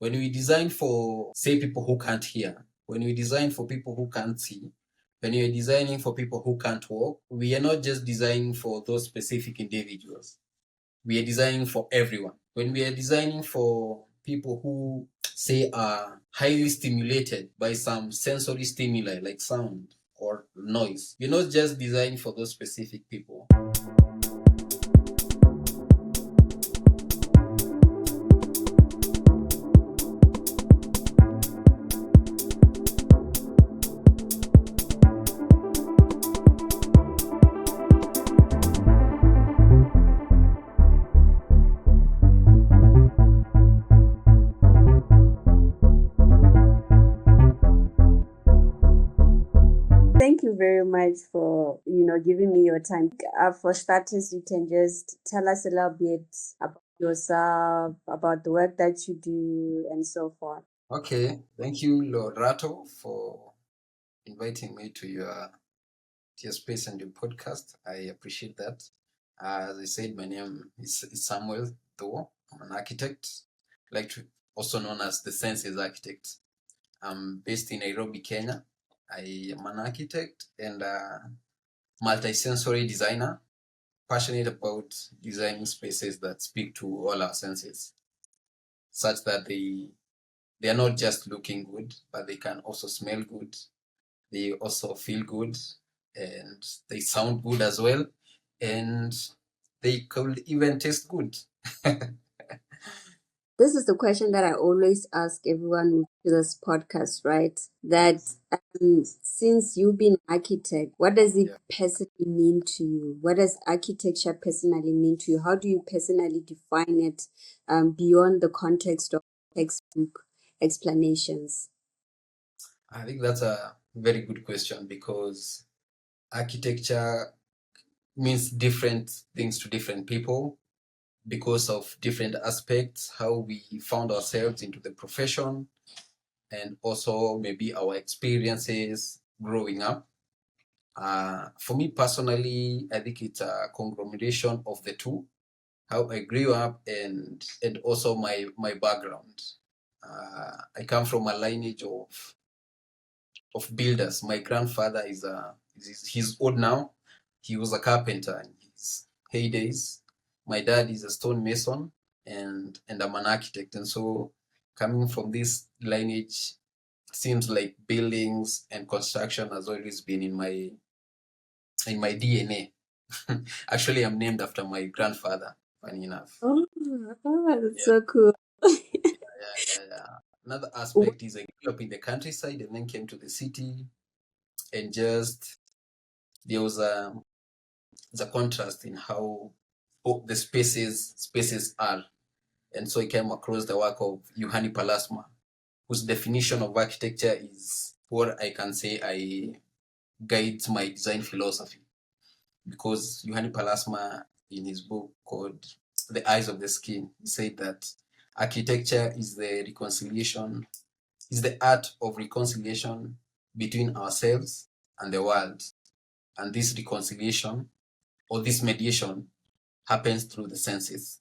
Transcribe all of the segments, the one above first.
when we design for, say, people who can't hear, when we design for people who can't see, when we are designing for people who can't walk, we are not just designing for those specific individuals. We are designing for everyone. When we are designing for people who, say, are highly stimulated by some sensory stimuli like sound or noise, we're not just designing for those specific people. Thank you very much for, giving me your time. For starters, you can just tell us a little bit about yourself, about the work that you do, and so forth. Okay, thank you, Lord Rato, for inviting me to your space and your podcast. I appreciate that. As I said, my name is Samuel Thuo. I'm an architect, also known as the Senses Architect. I'm based in Nairobi, Kenya. I am an architect and a multisensory designer, passionate about designing spaces that speak to all our senses, such that they are not just looking good, but they can also smell good. They also feel good, and they sound good as well, and they could even taste good. This is the question that I always ask everyone who does this podcast, right? That since you've been architect, what does it personally mean to you? What does architecture personally mean to you? How do you personally define it beyond the context of textbook explanations? I think that's a very good question, because architecture means different things to different people because of different aspects, how we found ourselves into the profession, and also maybe our experiences growing up. For me personally, I think it's a conglomeration of the two, how I grew up and also my background. I come from a lineage of builders. My grandfather he's old now. He was a carpenter in his heydays. My dad is a stonemason, and I'm an architect. And so coming from this lineage, seems like buildings and construction has always been in my DNA. Actually, I'm named after my grandfather, funny enough. Oh, that's so cool. Yeah. Another aspect is I grew up in the countryside and then came to the city, and just there was a contrast in how the spaces are. And so I came across the work of Juhani Palasma, whose definition of architecture is what I can say I guides my design philosophy. Because Juhani Palasma, in his book called The Eyes of the Skin, he said that architecture is the art of reconciliation between ourselves and the world. And this reconciliation or this mediation happens through the senses.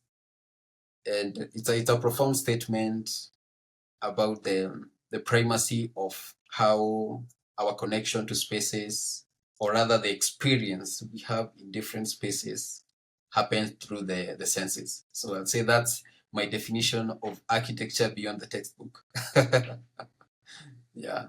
And it's a profound statement about the primacy of how our connection to spaces, or rather the experience we have in different spaces, happens through the senses. So I'd say that's my definition of architecture beyond the textbook. Yeah.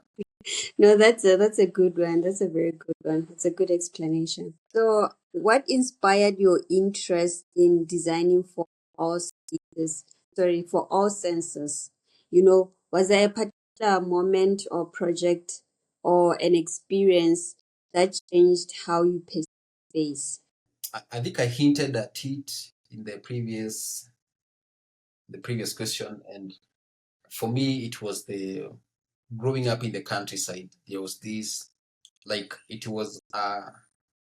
No, that's a good one. That's a very good one. It's a good explanation. So, what inspired your interest in designing for all senses? Sorry, for all senses. Was there a particular moment or project or an experience that changed how you perceive space? I think I hinted at it in the previous question, and for me it was the growing up in the countryside. There was this, like, it was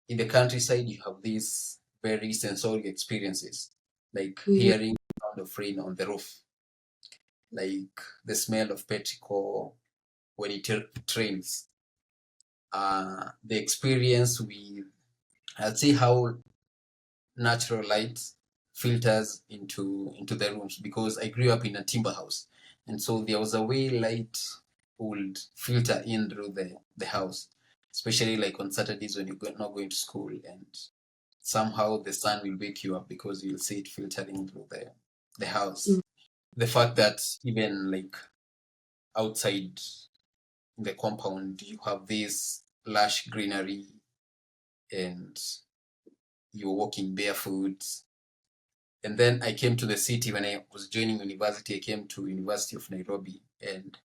in the countryside you have these very sensory experiences, like hearing the sound of rain on the roof, like the smell of petrichor when it rains, the experience with, I'd say, how natural light filters into the rooms, because I grew up in a timber house. And so there was a way light would filter in through the house, especially like on Saturdays when you're not going to school, and somehow the sun will wake you up because you'll see it filtering through the house. Mm. The fact that even like outside the compound you have this lush greenery and you're walking barefoot. And then I came to the city when I was joining university. I came to University of Nairobi, and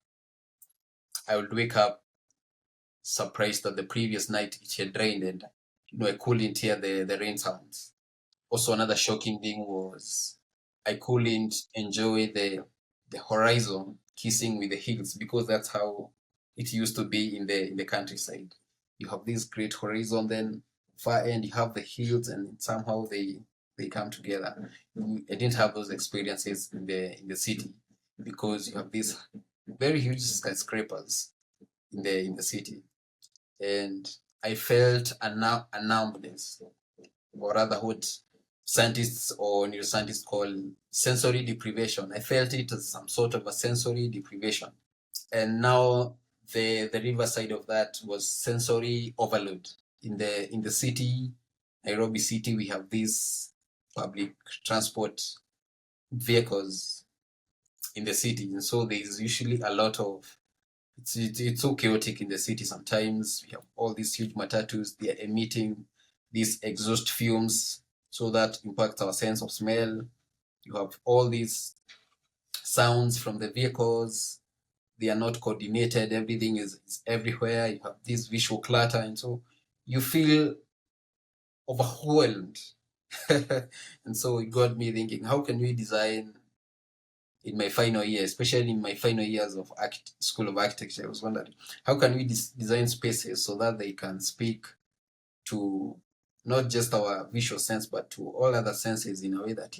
I would wake up surprised that the previous night it had rained, and I couldn't hear the rain sounds. Also, another shocking thing was I couldn't enjoy the horizon kissing with the hills, because that's how it used to be in the countryside. You have this great horizon, then far end you have the hills, and somehow they come together. I didn't have those experiences in the city, because you have these very huge skyscrapers in the city, and I felt a numbness, or rather what scientists or neuroscientists call sensory deprivation. I felt it as some sort of a sensory deprivation. And now the riverside of that was sensory overload. In the city, Nairobi city, we have these public transport vehicles in the city, and so there's usually a lot of it's so chaotic in the city. Sometimes we have all these huge matatus, they are emitting these exhaust fumes, so that impacts our sense of smell. You have all these sounds from the vehicles, they are not coordinated, everything is everywhere. You have this visual clutter, and so you feel overwhelmed. And so it got me thinking, how can we design in my final year, especially in my final years of School of Architecture? I was wondering, how can we design spaces so that they can speak to not just our visual sense, but to all other senses in a way that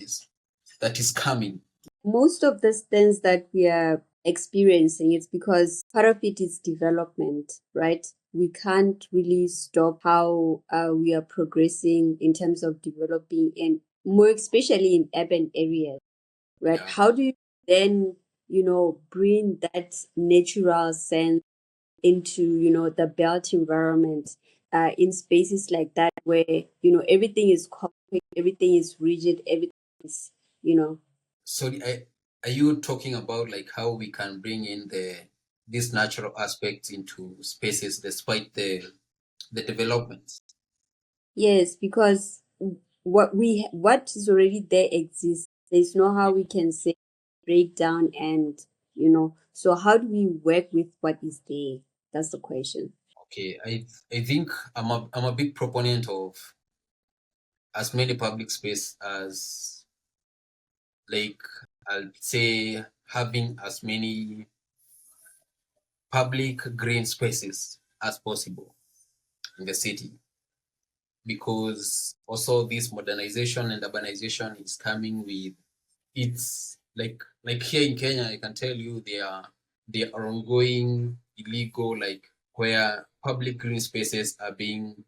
is calming. Most of the things that we are experiencing, it's because part of it is development, right? We can't really stop how we are progressing in terms of developing, and more especially in urban areas, right? Yeah. How do you then, bring that natural sense into, the built environment, in spaces like that where, everything is concrete, everything is rigid, everything is, you know, So are you talking about like how we can bring in these natural aspects into spaces despite the developments? yes, because what is already there exists. There's no how we can say break down and, so how do we work with what is there? That's the question. Okay, I think I'm a big proponent of as many public space as, like, I'll say having as many public green spaces as possible in the city, because also this modernization and urbanization is coming with it's like here in Kenya. I can tell you there are ongoing illegal, like, where public green spaces are being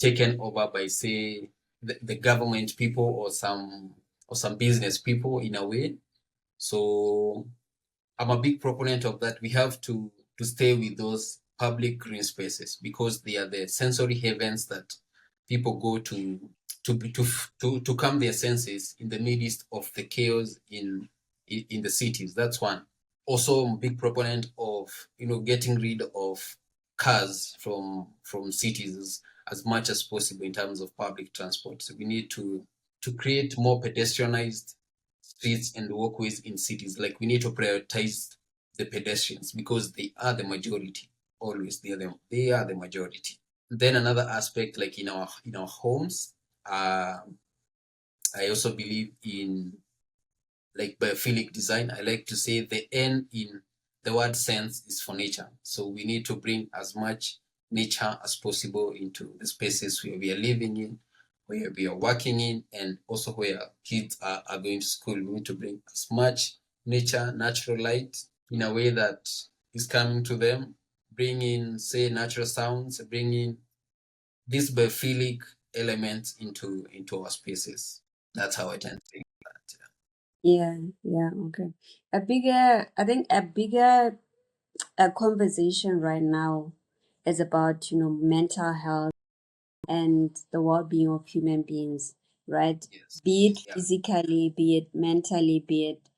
taken over by, say, the government people, or some business people in a way. So I'm a big proponent of that. We have to stay with those public green spaces, because they are the sensory havens that people go to calm their senses in the midst of the chaos in the cities. That's one. Also, I'm a big proponent of getting rid of cars from cities as much as possible in terms of public transport. So we need to create more pedestrianized streets and walkways in cities. Like, we need to prioritize the pedestrians, because they are the majority. Always, they are the majority. Then another aspect, like in our homes, uh, I also believe in, like, biophilic design. I like to say the N in the word sense is for nature. So we need to bring as much nature as possible into the spaces where we are living in, where we are working in, and also where kids are going to school. We need to bring as much nature, natural light, in a way that is coming to them. Bring in, say, natural sounds, bring in these biophilic elements into our spaces. That's how I tend to think that. Yeah, yeah, okay. I think a bigger conversation right now is about, mental health and the well-being of human beings, right? Yes. Be it Yeah. physically, be it mentally, be it,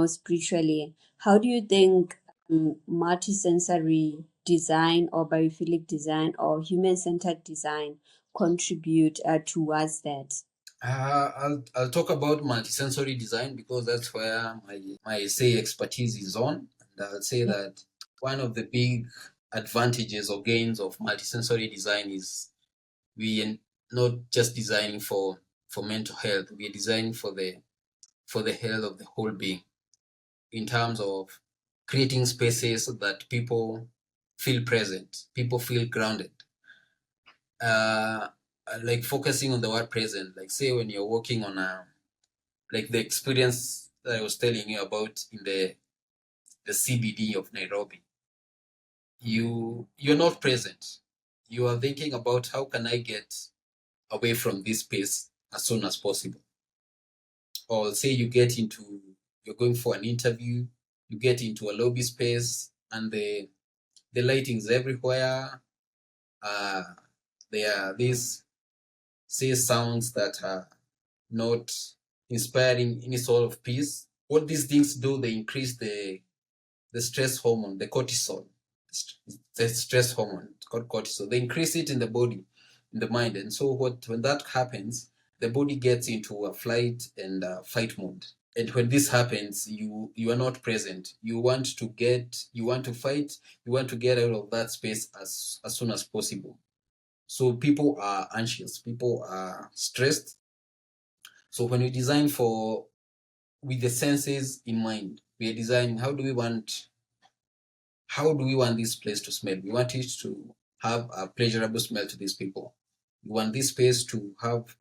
spiritually. How do you think multisensory design or biophilic design or human-centered design contribute towards that? I'll talk about multisensory design because that's where my say expertise is on. And I'll say that one of the big advantages or gains of multisensory design is we are not just designing for mental health. We are designing for the health of the whole being in terms of creating spaces that people feel present, people feel grounded. Uh, like focusing on the word present, like say when you're working on a like the experience that I was telling you about in the CBD of Nairobi. You're not present. You are thinking about how can I get away from this space as soon as possible. Or say you're going for an interview, you get into a lobby space and the lighting's everywhere. Uh, there are these say sounds that are not inspiring any sort of peace. What these things do, they increase the stress hormone, the cortisol, the stress hormone, it's called cortisol. They increase it in the body, in the mind. And so when that happens, the body gets into a flight and fight mode. And when this happens, you are not present. You want to fight, you want to get out of that space as soon as possible. So people are anxious, people are stressed. So when we design for with the senses in mind, we are designing how do we want this place to smell? We want it to have a pleasurable smell to these people. We want this space to have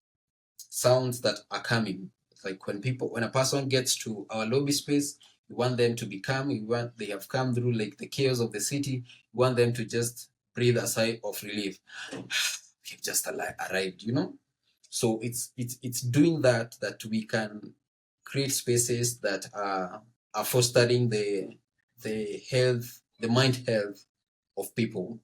sounds that are calming. Like when a person gets to our lobby space, we want them to be calm. We want they have come through like the chaos of the city. We want them to just breathe a sigh of relief. We've just arrived, So it's doing that we can create spaces that are fostering the health, the mind health of people.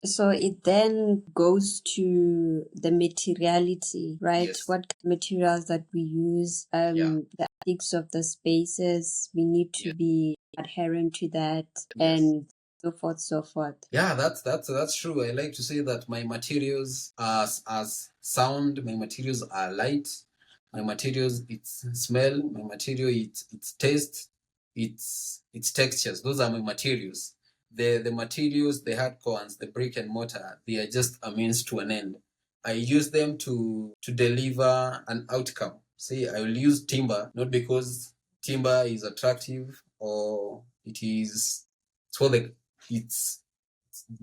So it then goes to the materiality, right? Yes. What materials that we use, Yeah. the ethics of the spaces, we need to Yeah. be adherent to that, Yes. and so forth, so forth. Yeah, that's true. I like to say that my materials are as sound, my materials are light, my materials it's smell, my material it's taste, it's textures. Those are my materials. The materials, the hardcore ones, the brick and mortar, they are just a means to an end. I use them to deliver an outcome. Say I will use timber not because timber is attractive or it's for the it's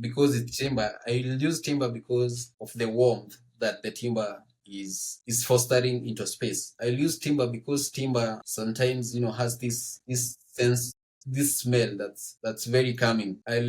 because it's timber. I will use timber because of the warmth that the timber is fostering into space. I'll use timber because timber sometimes has this sense, this smell that's very calming. I'll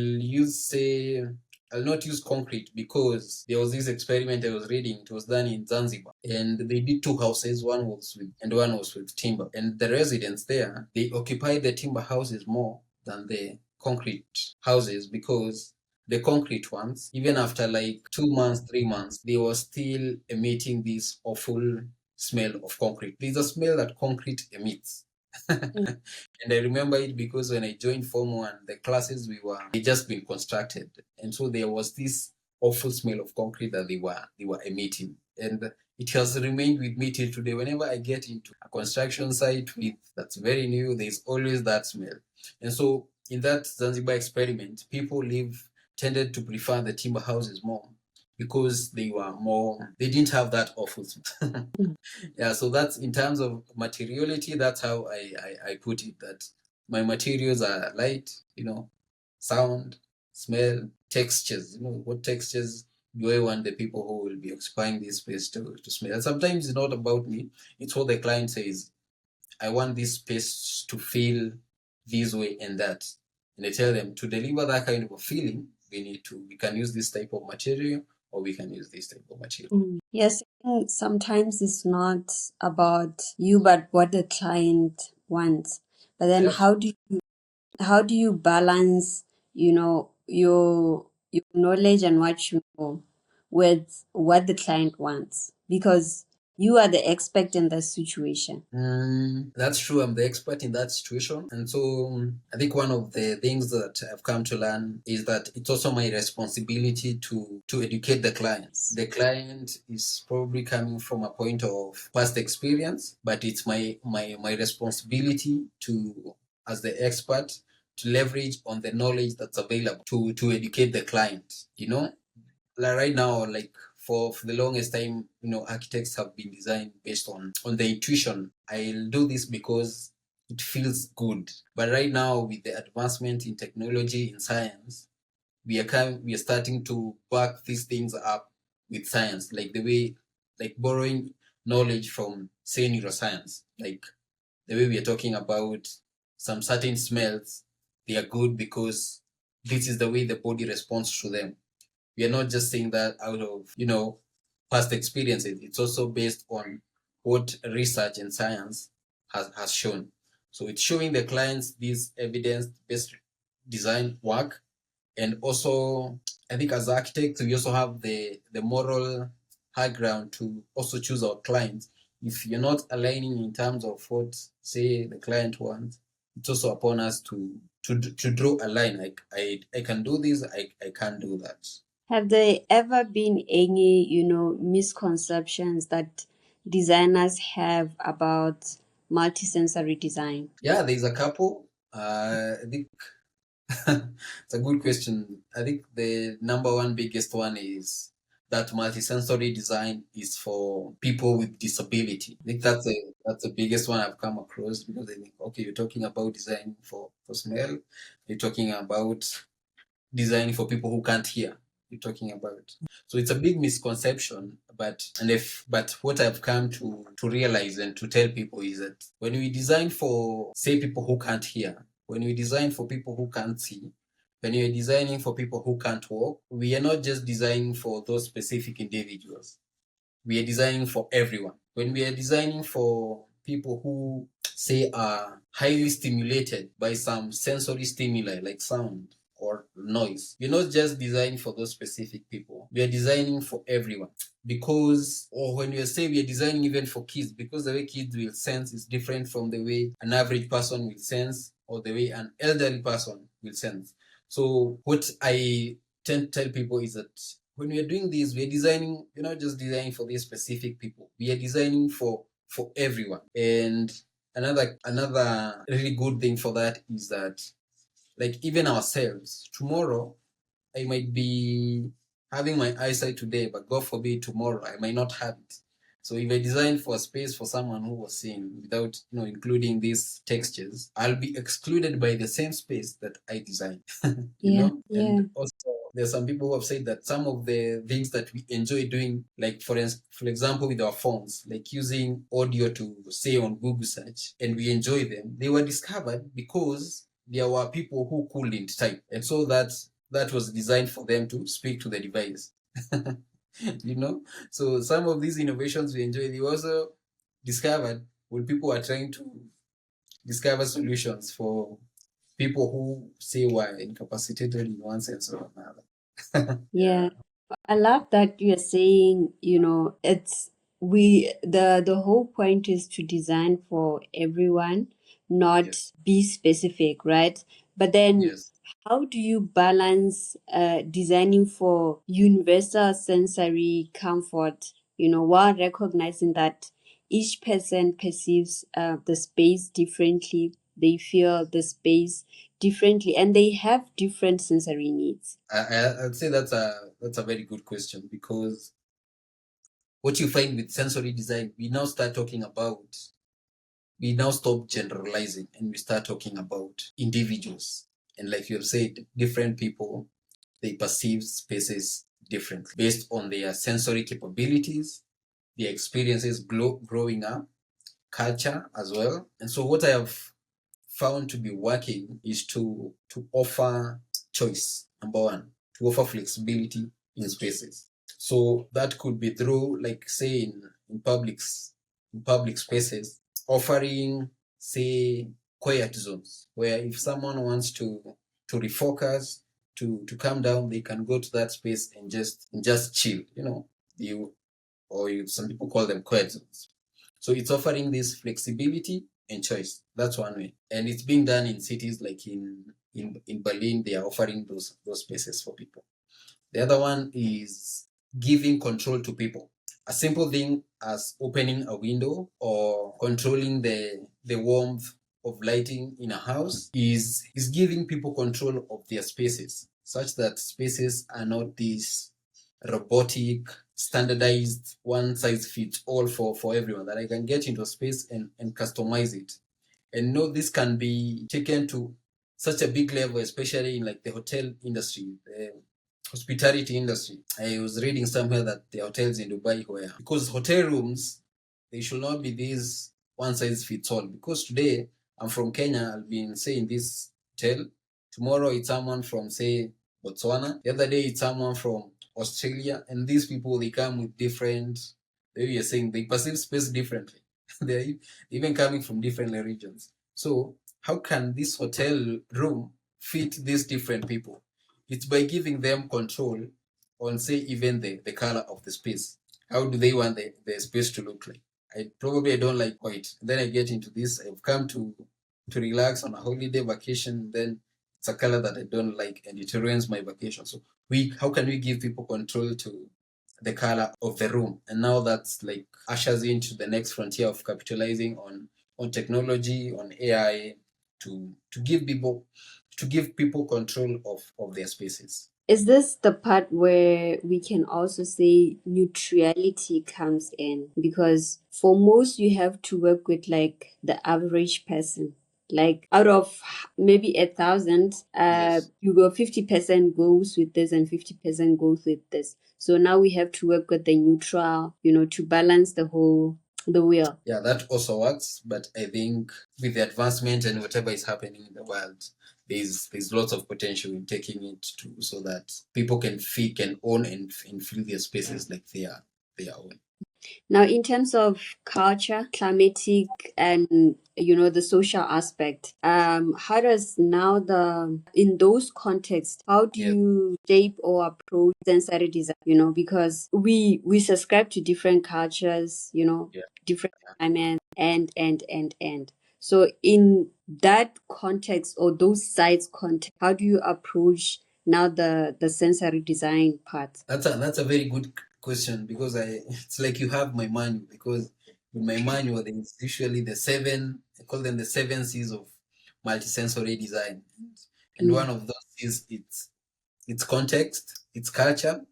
not use concrete because there was this experiment I was reading. It was done in Zanzibar, and they did two houses. One was with timber, and the residents there they occupied the timber houses more than the concrete houses because the concrete ones, even after like 2 months, 3 months, they were still emitting this awful smell of concrete. There's a smell that concrete emits. Mm. And I remember it because when I joined Form 1, the classes they just been constructed. And so there was this awful smell of concrete that they were emitting. And it has remained with me till today. Whenever I get into a construction site that's very new, there's always that smell. And so in that Zanzibar experiment, people tended to prefer the timber houses more because they didn't have that awful smell. Yeah, so that's in terms of materiality, that's how I put it, that my materials are light, sound, smell, textures. What textures do I want the people who will be occupying this space to smell? And sometimes it's not about me, it's what the client says. I want this space to feel this way and that. And I tell them to deliver that kind of a feeling, we can use this type of material or we can use this type of material. Yes, I think sometimes it's not about you, but what the client wants. But then Yep. how do you balance, your knowledge and what you know with what the client wants? Because you are the expert in the situation. That's true. I'm the expert in that situation. And so I think one of the things that I've come to learn is that it's also my responsibility to educate the client. The client is probably coming from a point of past experience, but it's my responsibility to, as the expert, to leverage on the knowledge that's available to educate the client, like right now, like for the longest time, architects have been designed based on the intuition. I'll do this because it feels good. But right now, with the advancement in technology, in science, we are starting to back these things up with science, like the way, like borrowing knowledge from, say, neuroscience, like the way we are talking about some certain smells. They are good because this is the way the body responds to them. We are not just saying that out of past experiences. It's also based on what research and science has shown. So it's showing the clients this evidence-based design work. And also, I think as architects, we also have the moral high ground to also choose our clients. If you're not aligning in terms of what, say, the client wants, it's also upon us to draw a line. Like I can do this, I can't do that. Have there ever been any, misconceptions that designers have about multisensory design? Yeah, there's a couple. I think it's a good question. I think the number one biggest one is that multisensory design is for people with disability. I think that's the biggest one I've come across, because I think, okay, you're talking about design for smell, you're talking about design for people who can't hear, you're talking about. So it's a big misconception, but what I've come to realize and to tell people is that when we design for, say, people who can't hear, when we design for people who can't see, when you're designing for people who can't walk, we are not just designing for those specific individuals. We are designing for everyone. When we are designing for people who, say, are highly stimulated by some sensory stimuli like sound or noise, we're not just designing for those specific people. We are designing for everyone. Because, or when we say we are designing even for kids, because the way kids will sense is different from the way an average person will sense or the way an elderly person will sense. So what I tend to tell people is that when we are doing this, we are designing, we're not just designing for these specific people. We are designing for everyone. And another really good thing for that is that, like, even ourselves, tomorrow I might be having my eyesight today, but God forbid tomorrow I might not have it. So if I design for a space for someone who was seeing without including these textures, I'll be excluded by the same space that I designed. Yeah, yeah. And also there's some people who have said that some of the things that we enjoy doing, like for example with our phones, like using audio to say on Google search, and we enjoy them, they were discovered because there were people who couldn't type, and so that was designed for them to speak to the device. So some of these innovations we enjoy, they also discovered when people are trying to discover solutions for people who, say, were incapacitated in one sense or another. Yeah. I love that you're saying, it's the whole point is to design for everyone, not Yes. be specific, right? But then Yes. how do you balance designing for universal sensory comfort, while recognizing that each person perceives the space differently, they feel the space differently, and they have different sensory needs? I'd say that's a very good question, because what you find with sensory design, we now stop generalizing and we start talking about individuals. And like you have said, different people, they perceive spaces differently based on their sensory capabilities, their experiences growing up, culture as well. And so what I have found to be working is to offer choice, number one, to offer flexibility in spaces. So that could be through, like, say, in public spaces, offering, say, quiet zones where if someone wants to refocus, to calm down, they can go to that space and just chill. You some people call them quiet zones. So it's offering this flexibility and choice. That's one way, and it's being done in cities like in Berlin. They are offering those spaces for people. The other one is giving control to people. A simple thing as opening a window or controlling the warmth of lighting in a house is giving people control of their spaces, such that spaces are not these robotic, standardized, one size fits all for everyone, that I can get into a space and customize it. And this can be taken to such a big level, especially in like the hotel industry, the hospitality industry. I was reading somewhere that the hotels in Dubai, where because hotel rooms, they should not be this one size fits all. Because today I'm from Kenya, I'll be in, say, in this hotel. Tomorrow it's someone from, say, Botswana. The other day it's someone from Australia, and these people, they come with different. Maybe you're saying they perceive space differently. They're even coming from different regions. So how can this hotel room fit these different people? It's by giving them control on, say, even the color of the space. How do they want the space to look like? I don't like white. Then I get into this. I've come to relax on a holiday vacation. Then it's a color that I don't like, and it ruins my vacation. So how can we give people control to the color of the room? And now that's like ushers into the next frontier of capitalizing on technology, on AI, to give people control of their spaces. Is this the part where we can also say neutrality comes in? Because for most, you have to work with like the average person. Like out of maybe 1,000, Yes. you go 50% goes with this and 50% goes with this. So now we have to work with the neutral, to balance the wheel. Yeah, that also works, but I think with the advancement and whatever is happening in the world, there's lots of potential in taking it to, so that people can own and feel their spaces like their own. Now, in terms of culture, climatic, and the social aspect, how does now in those contexts, how do Yes. you shape or approach sensory design? Because we subscribe to different cultures, Yeah. different climates, and. So, in that context or those sides context, how do you approach now the sensory design part? That's a very good question, because it's like you have my manual, because in my manual there's usually I call them the 7 C's of multisensory design. And Mm. one of those is it's context, it's culture,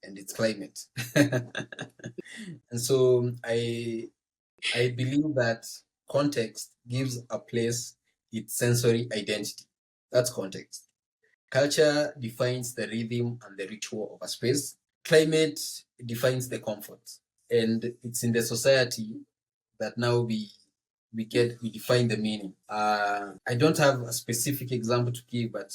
and it's climate. And so I believe that context gives a place its sensory identity. That's context. Culture defines the rhythm and the ritual of a space. Climate defines the comfort. And it's in the society that now we define the meaning. I don't have a specific example to give, but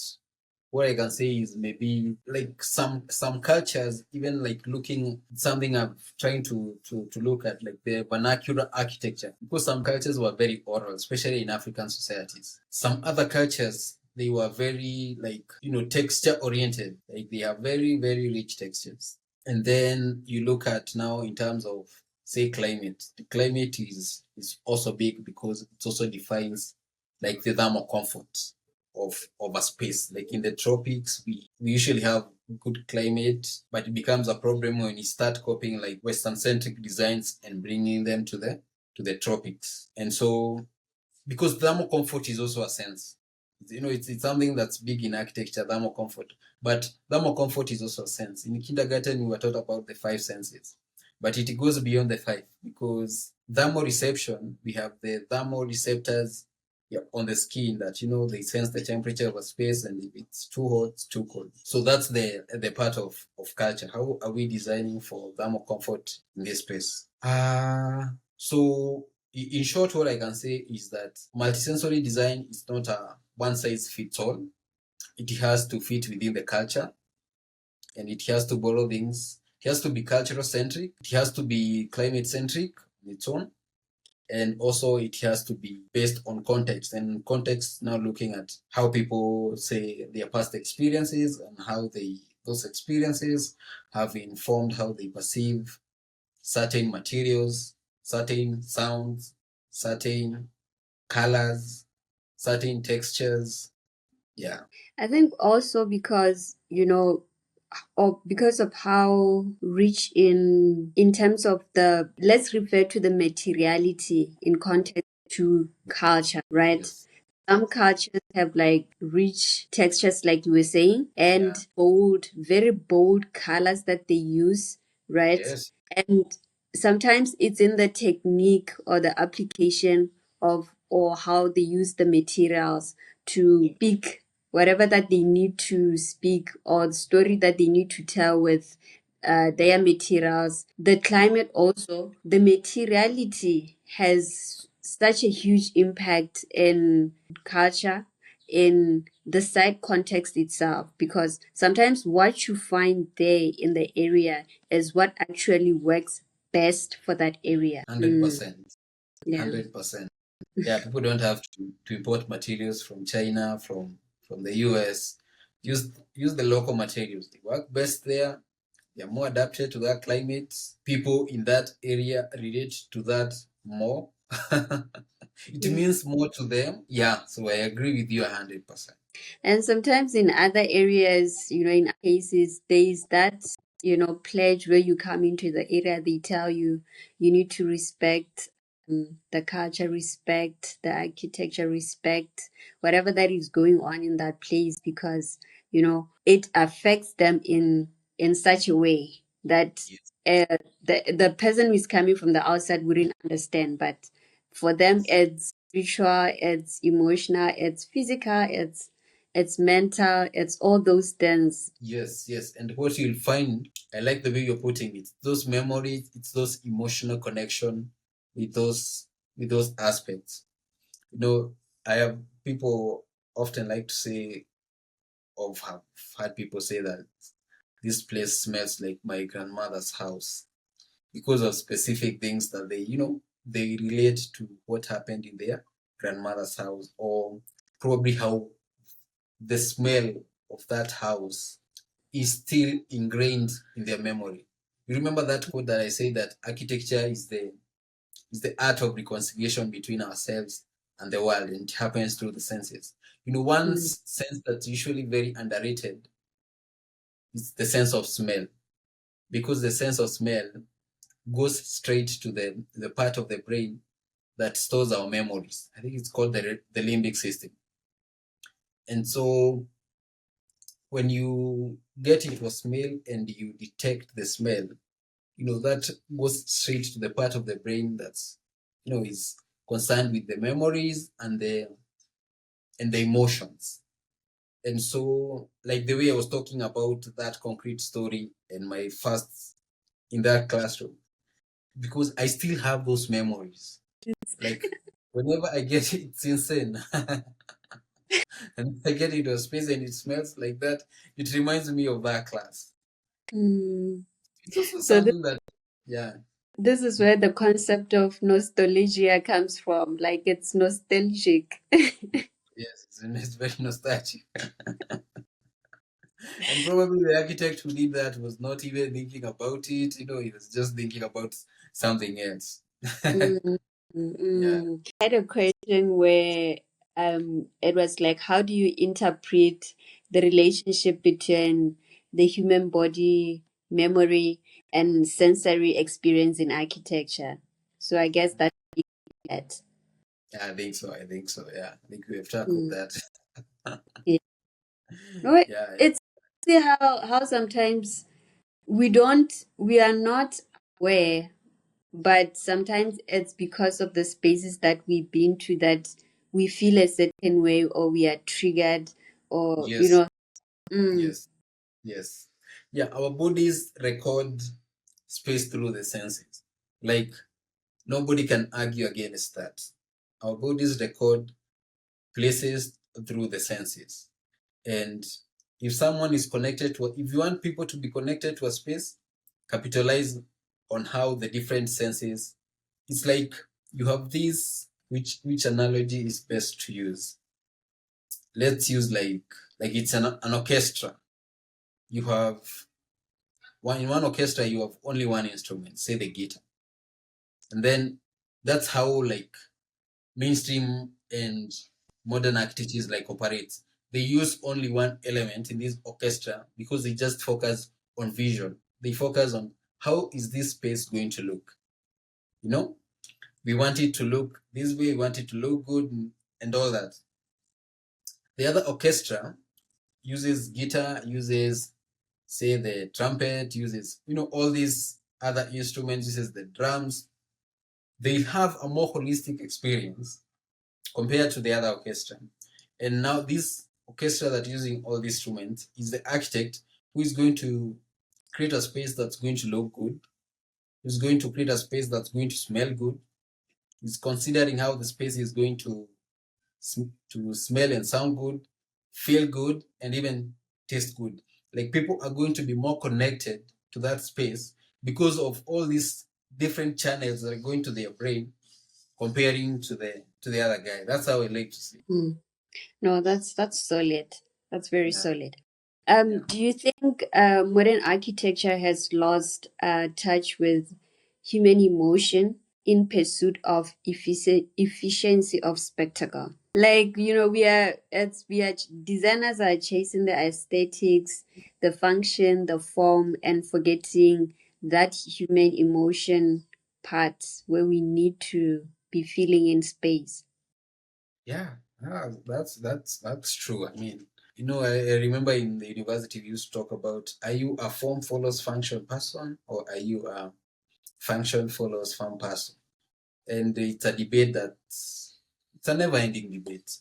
what I can say is maybe like some cultures, even like looking something I'm trying to look at, like the vernacular architecture, because some cultures were very oral, especially in African societies. Some other cultures, they were very, like, texture oriented, like they have very, very rich textures. And then you look at now in terms of, say, climate. The climate is also big, because it also defines like the thermal comfort of a space. Like in the tropics, we usually have good climate, but it becomes a problem when you start copying like Western centric designs and bringing them to the tropics. And so, because thermal comfort is also a sense, it's something that's big in architecture, thermal comfort. But thermal comfort is also a sense. In kindergarten, we were taught about the five senses, but it goes beyond the five, because thermal reception, we have the thermal receptors, yeah, on the skin, that they sense the temperature of a space, and if it's too hot, it's too cold. So that's the part of culture. How are we designing for thermal comfort in this space? So in short, what I can say is that multisensory design is not a one size fits all. It has to fit within the culture, and it has to borrow things It has to be cultural centric. It has to be climate centric on its own. And also it has to be based on context, and context now looking at how people say their past experiences and how those experiences have informed how they perceive certain materials, certain sounds, certain colors, certain textures. Yeah. I think also because, or because of how rich in terms of the, let's refer to the materiality in context to culture, right? Yes. Some cultures have like rich textures, like you were saying, Yeah. and bold, very bold colors that they use, right? Yes. And sometimes it's in the technique or the application of, or how they use the materials to speak whatever that they need to speak, or the story that they need to tell with their materials. The climate also, the materiality has such a huge impact in culture, in the site context itself, because sometimes what you find there in the area is what actually works best for that area. 100%. Yeah. 100%. Yeah, people don't have to import materials from China, from the US. Use the local materials. They work best there. They're more adapted to that climate. People in that area relate to that more. It Mm. means more to them. Yeah, so I agree with you 100%. And sometimes in other areas, in cases, there's that, pledge where you come into the area, they tell you you need to respect the culture, respect the architecture, respect whatever that is going on in that place, because, it affects them in such a way that Yes, the person who is coming from the outside wouldn't understand. But for them, it's spiritual, it's emotional, it's physical, it's mental, it's all those things. yes, yes. And what you'll find, I like the way you're putting it. Those memories, it's those emotional connection with those aspects. You know, I have people often like to say, or have had people say that this place smells like my grandmother's house because of specific things that they relate to what happened in their grandmother's house, or probably how the smell of that house is still ingrained in their memory. You remember that quote that I say that architecture is the art of reconciliation between ourselves and the world, and it happens through the senses. One Mm. sense that's usually very underrated is the sense of smell, because the sense of smell goes straight to the part of the brain that stores our memories. I think it's called the limbic system. And so when you get into a smell and you detect the smell, that goes straight to the part of the brain that's is concerned with the memories and the emotions. And so, like the way I was talking about that concrete story in my first in that classroom, because I still have those memories. Like whenever I get it, it's insane. And if I get into a space and it smells like that, it reminds me of that class. Mm. It's also So something that, yeah, this is where the concept of nostalgia comes from. Like, it's nostalgic. yes, it's very nostalgic. And probably the architect who did that was not even thinking about it, he was just thinking about something else. Mm, Yeah, I had a question where it was like, how do you interpret the relationship between the human body, memory, and sensory experience in architecture? So I guess that's it. yeah, I think so. I think so. Yeah, I think we have tackled Mm. that. Yeah. No, Yeah, it's see how sometimes we are not aware, but sometimes it's because of the spaces that we've been to that we feel a certain way, or we are triggered, or yes, mm, yes, yes. Yeah, our bodies record space through the senses. Like nobody can argue against that. Our bodies record places through the senses. And if someone is connected if you want people to be connected to a space, capitalize on how the different senses. It's like you have these. Which analogy is best to use? Let's use like it's an orchestra. You have in one orchestra you have only one instrument, say the guitar, and then that's how like mainstream and modern activities like operates. They use only one element in this orchestra because they just focus on visual. They focus on how is this space going to look. You know, we want it to look this way, we want it to look good and all that. The other orchestra uses guitar, uses say the trumpet, uses all these other instruments, uses the drums. They have a more holistic experience compared to the other orchestra. And now this orchestra that using all these instruments is the architect who is going to create a space that's going to look good, who's going to create a space that's going to smell good, is considering how the space is going to smell and sound good, feel good, and even taste good. Like people are going to be more connected to that space because of all these different channels that are going to their brain comparing to the other guy. That's how I like to see. Mm. No, that's solid. That's very Yeah. solid. Yeah. Do you think modern architecture has lost touch with human emotion in pursuit of efficiency of spectacle? Like, we are designers are chasing the aesthetics, the function, the form, and forgetting that human emotion part where we need to be feeling in space. Yeah, that's true. I mean, I remember in the university we used to talk about, are you a form follows function person or are you a function follows form person? And it's a debate it's a never-ending debate.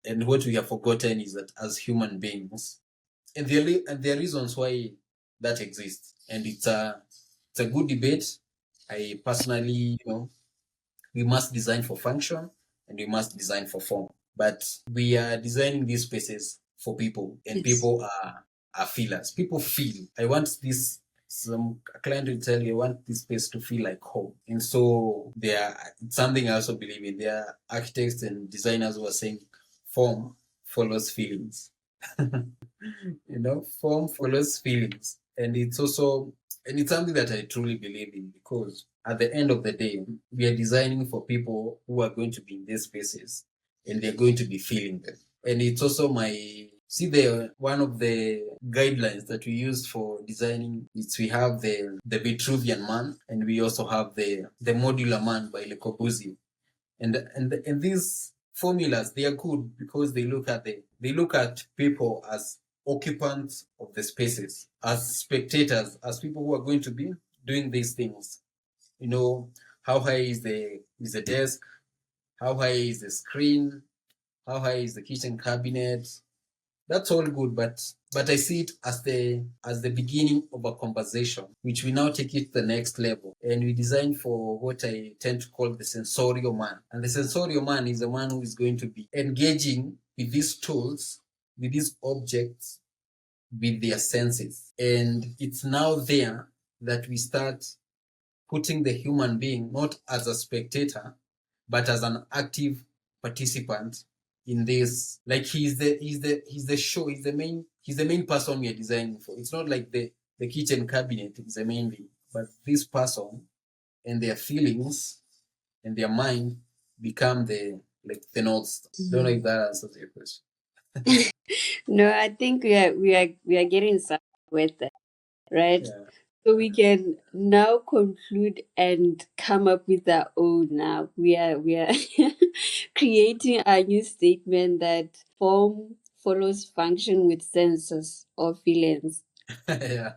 And what we have forgotten is that as human beings, and there are reasons why that exists, and it's a good debate. I personally, we must design for function and we must design for form. But we are designing these spaces for people, and Yes. people are feelers. People feel. I want this. Some client will tell you, I want this space to feel like home, and so it's something I also believe in. There are architects and designers who are saying form follows feelings. Form follows feelings, and it's something that I truly believe in because at the end of the day, we are designing for people who are going to be in these spaces and they're going to be feeling them. And it's also the one of the guidelines that we use for designing is we have the Vitruvian man and we also have the modular man by Le Corbusier. And these formulas, they are good because they look at people as occupants of the spaces, as spectators, as people who are going to be doing these things. You know, how high is the desk, how high is the screen, how high is the kitchen cabinet. That's all good, but I see it as the beginning of a conversation, which we now take it to the next level, and we design for what I tend to call the sensorial man. And the sensorial man is a man who is going to be engaging with these tools, with these objects, with their senses. And it's now there that we start putting the human being not as a spectator, but as an active participant in this. Like he's the show, he's the main person we are designing for. It's not like the kitchen cabinet is the main thing, but this person and their feelings and their mind become the north star. Don't know if that answers your question. No, I think we are getting somewhere with that, right? Yeah. So we can now conclude and come up with our own. Now we are creating a new statement that form follows function with senses or feelings. Yeah.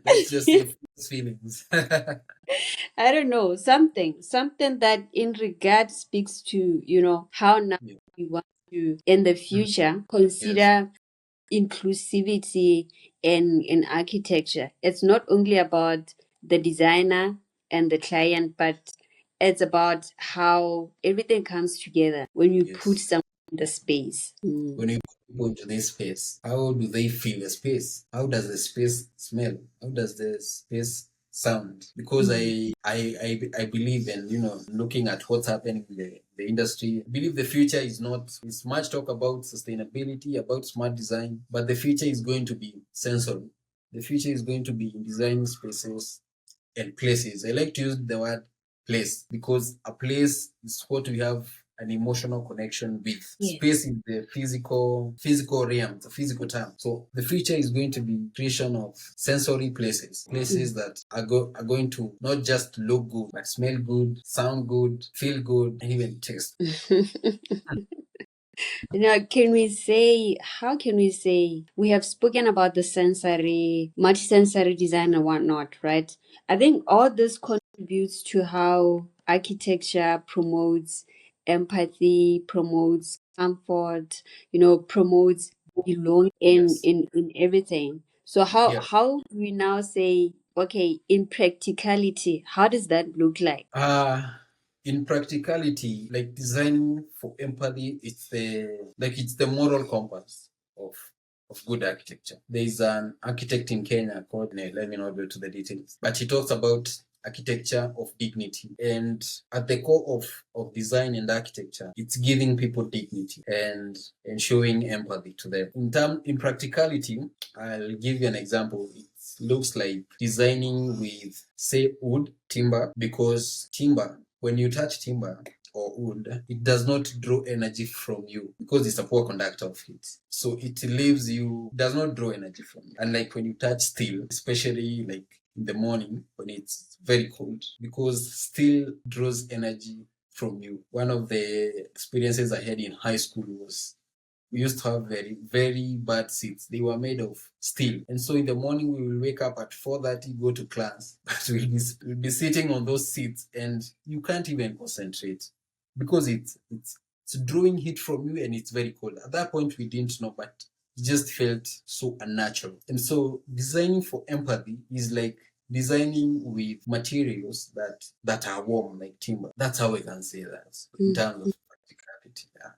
Let's just say feelings. I don't know, something that in regard speaks to how now Yeah. we want to in the future Yes. consider inclusivity in architecture. It's not only about the designer and the client, but it's about how everything comes together when you put Yes. some the space. When you put people into this space, how do they feel the space? How does the space smell? How does the space sound? Because I believe in, looking at what's happening in the industry. I believe the future is not, it's much talk about sustainability, about smart design, but the future is going to be sensory. The future is going to be in designing spaces and places. I like to use the word place because a place is what we have an emotional connection with. Yes. Space is the physical realm, the physical term. So the future is going to be creation of sensory places, places that are going to not just look good, but smell good, sound good, feel good, and even taste. Now, how can we say, we have spoken about the sensory, multisensory design and whatnot, right? I think all this contributes to how architecture promotes empathy, promotes comfort, promotes belonging Yes. in everything. So Yeah. how do we now say, okay, in practicality, how does that look like? In practicality, like designing for empathy, it's the moral compass of good architecture. There is an architect in Kenya called, let me not go to the details, but he talks about architecture of dignity. And at the core of design and architecture, it's giving people dignity and showing empathy to them. In practicality, I'll give you an example. It looks like designing with, say, wood, timber, because timber, when you touch timber or wood, it does not draw energy from you because it's a poor conductor of heat. So it leaves you, does not draw energy from you. Unlike when you touch steel, especially like in the morning when it's very cold, because steel draws energy from you. One of the experiences I had in high school was we used to have very, very bad seats. They were made of steel. And so in the morning, we will wake up at 4:30, go to class, but we'll be sitting on those seats and you can't even concentrate because it's drawing heat from you and it's very cold. At that point, we didn't know, but it just felt so unnatural. And so designing for empathy is like designing with materials that are warm, like timber. That's how we can say that in terms of practicality. Yeah.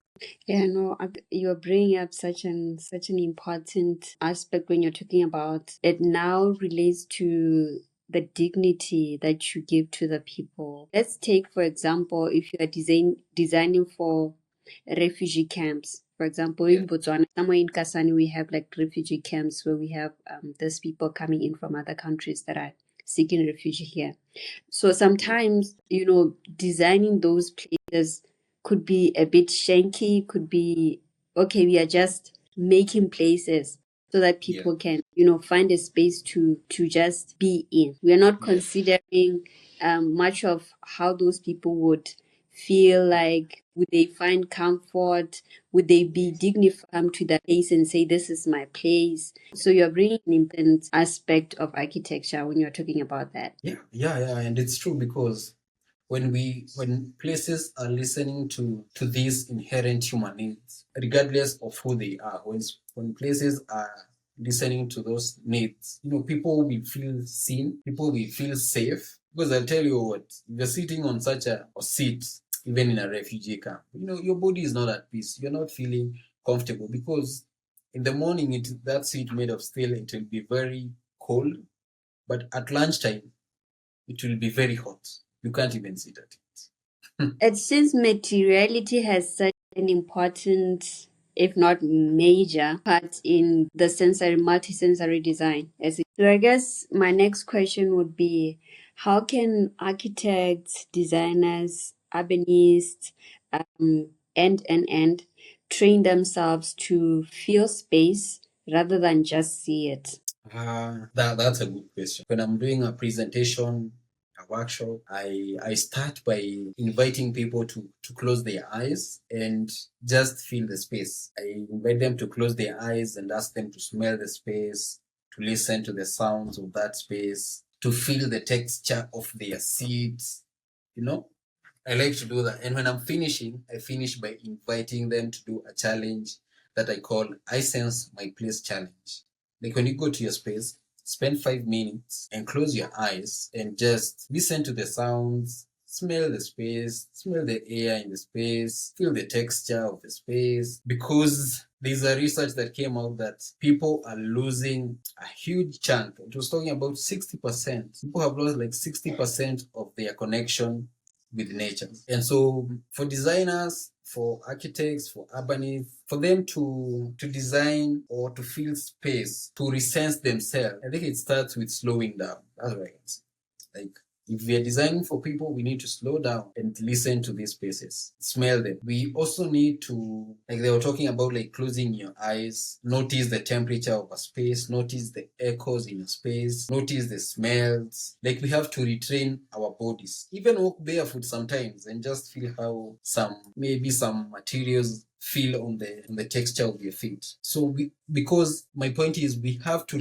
Yeah, no, you're bringing up such an important aspect when you're talking about it. Now relates to the dignity that you give to the people. Let's take, for example, if you are designing for refugee camps. For example, Yeah. in Botswana, somewhere in Kasane, we have like refugee camps where we have these people coming in from other countries that are seeking refuge here. So sometimes, designing those places could be a bit shanky, could be, okay, we are just making places so that Yeah. people can, find a space to just be in. We are not Yeah. considering much of how those people would feel like, would they find comfort, would they be dignified, come to that place and say, this is my place. So you're bringing an important aspect of architecture when you're talking about that. Yeah, and it's true because when places are listening to these inherent human needs, regardless of who they are, when places are listening to those needs, people will feel seen, people will feel safe. Because I'll tell you what, if you're sitting on such a seat, even in a refugee camp, your body is not at peace. You're not feeling comfortable because in the morning, that seat made of steel, it will be very cold, but at lunchtime, it will be very hot. You can't even sit at it. And since materiality has such an important, if not major, part in the multisensory design, so I guess my next question would be, how can architects, designers, urbanists, and train themselves to feel space rather than just see it? That's a good question. When I'm doing a presentation, a workshop, I start by inviting people to close their eyes and just feel the space. I invite them to close their eyes and ask them to smell the space, to listen to the sounds of that space, to feel the texture of their seats, you know? I like to do that. And when I'm finishing, I finish by inviting them to do a challenge that I call I Sense My Place Challenge. Like when you go to your space, spend 5 minutes and close your eyes and just listen to the sounds, smell the space, smell the air in the space, feel the texture of the space. Because there's a research that came out that people are losing a huge chunk. It was talking about 60%. People have lost like 60% of their connection with nature. And so for designers, for architects, for urbanists, for them to design or to feel space, to resense themselves, I think it starts with slowing down. That's right. Like if we are designing for people, we need to slow down and listen to these spaces, smell them. We also need to, like they were talking about, like closing your eyes, notice the temperature of a space, notice the echoes in a space, notice the smells. Like we have to retrain our bodies, even walk barefoot sometimes and just feel how maybe some materials feel on the texture of your feet. So because my point is we have to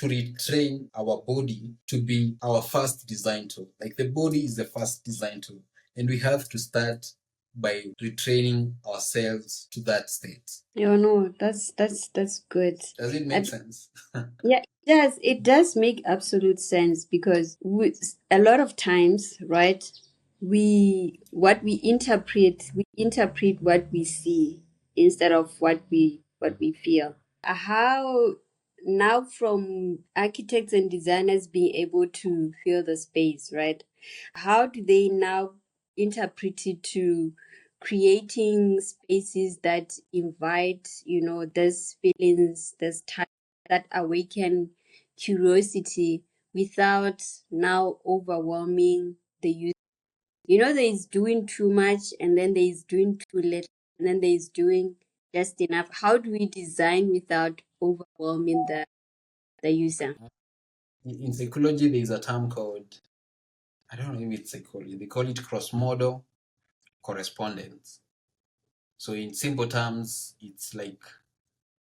retrain our body to be our first design tool. Like the body is the first design tool, and we have to start by retraining ourselves to that state. Yeah, no, that's good. Does it make I, sense? yeah, it does. It does make absolute sense because a lot of times, right? We interpret what we see instead of what we feel. How now from architects and designers being able to feel the space, right? How do they now interpret it to creating spaces that invite, those feelings, this type that awaken curiosity without now overwhelming the user? There is doing too much, and then there is doing too little, and then there is doing just enough. How do we design without overwhelming the user? In psychology, there is a term called, I don't know if it's psychology, they call it cross-modal correspondence. So in simple terms, it's like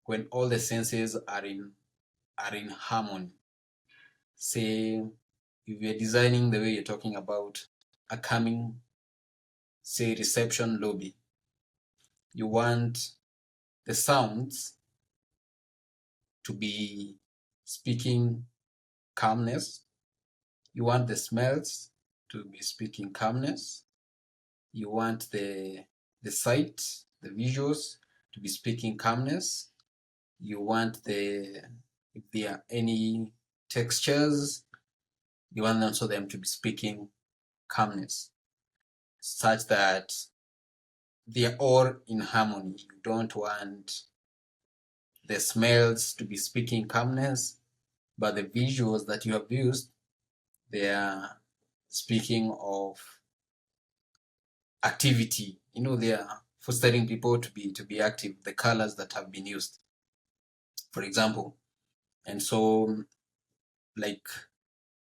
when all the senses are in harmony. Say if you're designing the way you're talking about a calming, say, reception lobby, you want the sounds to be speaking calmness, you want the smells to be speaking calmness, you want the sight, the visuals to be speaking calmness, you want if there are any textures, you want also them to be speaking calmness, such that they're all in harmony. You don't want the smells to be speaking calmness, but the visuals that you have used, they are speaking of activity. They are fostering people to be active. The colors that have been used, for example. And so, like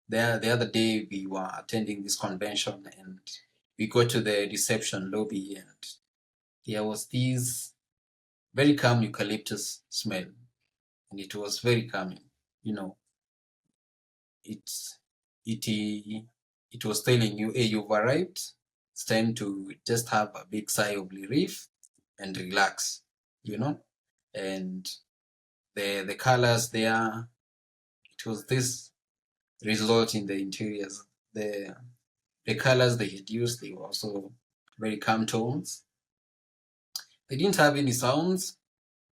the other day, we were attending this convention, and we go to the reception lobby, and there was this very calm eucalyptus smell, and it was very calming. You know, it's it it was telling you, hey, you've arrived. It's time to just have a big sigh of relief and relax. You know, and the colors there, it was this result in the interiors. The colors they had used, they were also very calm tones. They didn't have any sounds,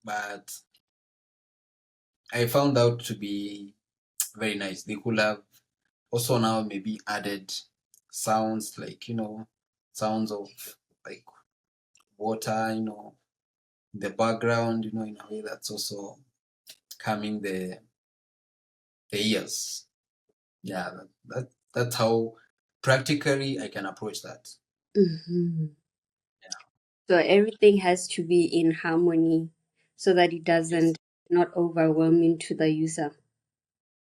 but I found out to be very nice. They could have also now maybe added sounds like, sounds of like water, in the background, in a way that's also calming the ears. Yeah, that's how practically I can approach that. Hmm. So everything has to be in harmony so that it Yes. doesn't not overwhelming to the user.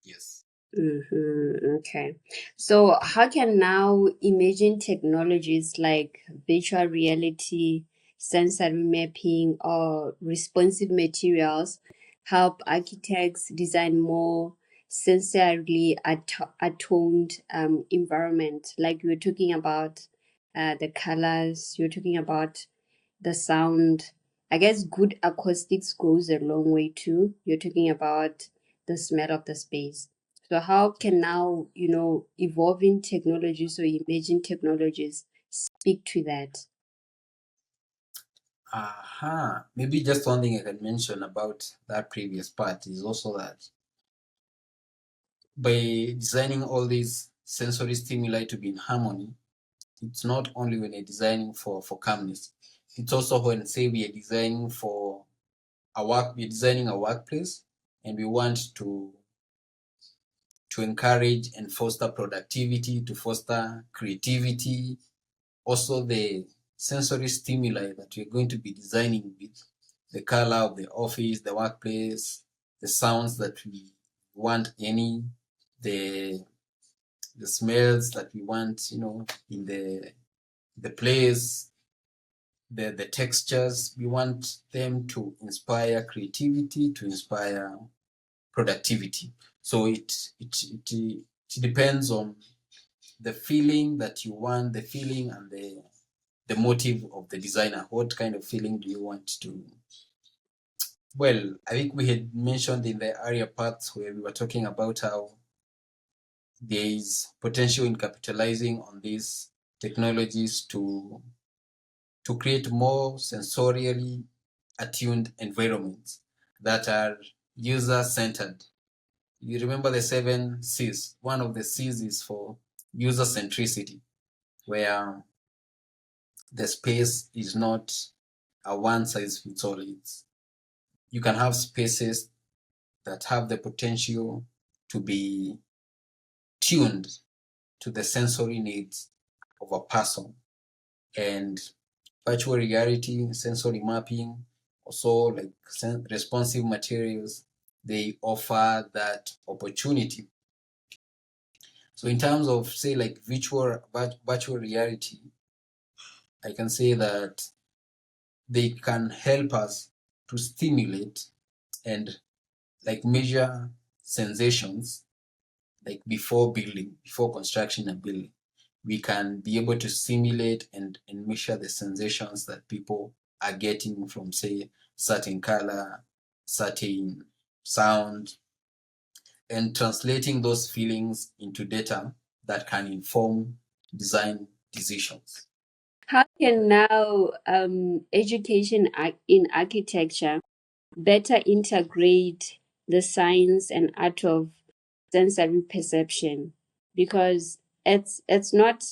Yes. Okay. So, how can now emerging technologies like virtual reality, sensory mapping, or responsive materials help architects design more sensorily attuned environment? Like you were talking about the colors, you're talking about the sound. I guess good acoustics goes a long way too. You're talking about the smell of the space. So how can now, evolving technologies or emerging technologies speak to that? Aha. Maybe just one thing I can mention about that previous part is also that by designing all these sensory stimuli to be in harmony, it's not only when you're designing for calmness, it's also when, say, we are designing for we're designing a workplace and we want to encourage and foster productivity, to foster creativity. Also, the sensory stimuli that we're going to be designing with, the color of the office, the workplace, the sounds that we want the the smells that we want, in the place, the textures. We want them to inspire creativity, to inspire productivity. So it depends on the feeling that you want, the feeling and the motive of the designer. What kind of feeling do you want to? Well, I think we had mentioned in the earlier parts where we were talking about how there is potential in capitalizing on these technologies to create more sensorially attuned environments that are user centered. You remember the 7 C's? One of the C's is for user centricity, where the space is not a one size fits all. You can have spaces that have the potential to be tuned to the sensory needs of a person. And virtual reality, sensory mapping, also like responsive materials, they offer that opportunity. So in terms of, say, like virtual reality, I can say that they can help us to stimulate and like measure sensations like before construction and building. We can be able to simulate and measure the sensations that people are getting from, say, certain color, certain sound, and translating those feelings into data that can inform design decisions. How can now education in architecture better integrate the science and art of sensory perception? Because it's not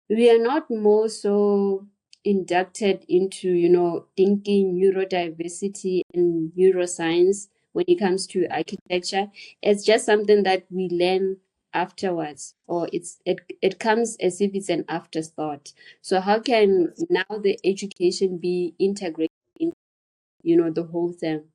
we are not more so inducted into thinking neurodiversity and neuroscience when it comes to architecture. It's just something that we learn afterwards, or it comes as if it's an afterthought. So how can now the education be integrated in the whole thing?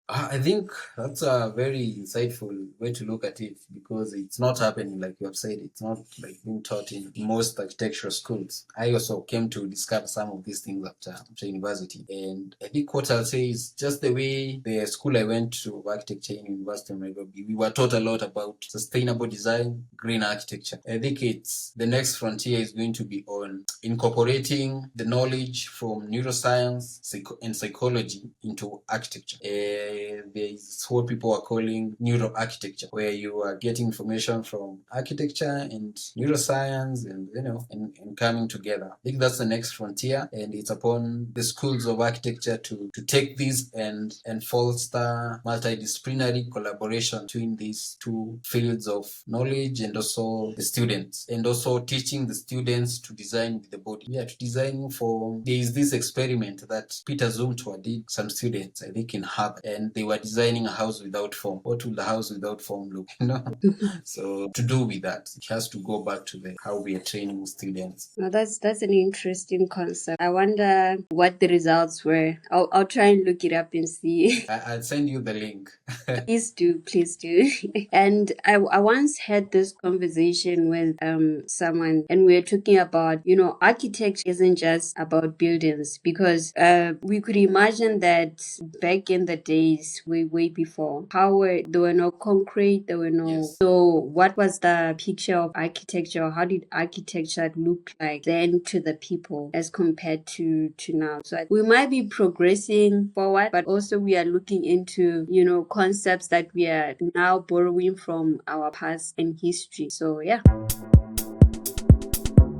I think that's a very insightful way to look at it because it's not happening like you have said. It's not like being taught in most architectural schools. I also came to discover some of these things after university, and I think what I'll say is just the way the school I went to, architecture in University of Nairobi, we were taught a lot about sustainable design, green architecture. I think it's the next frontier is going to be on incorporating the knowledge from neuroscience and psychology into architecture. There is what people are calling neuroarchitecture, where you are getting information from architecture and neuroscience and and coming together. I think that's the next frontier, and it's upon the schools of architecture to take these and foster multidisciplinary collaboration between these two fields of knowledge and also the students, and also teaching the students to design with the body. Yeah, to designing for there is this experiment that Peter Zumthor did some students, I think in Harvard, and they were designing a house without form. What will the house without form look? So to do with that, it has to go back to the how we are training students. Well, that's an interesting concept. I wonder what the results were. I'll try and look it up and see. I'll send you the link. Please do, please do. And I once had this conversation with someone, and we were talking about, architecture isn't just about buildings, because we could imagine that back in the day days, way before. There were no concrete, there were no. Yes. So what was the picture of architecture? How did architecture look like then to the people as compared to now? So we might be progressing forward, but also we are looking into, concepts that we are now borrowing from our past and history. So yeah.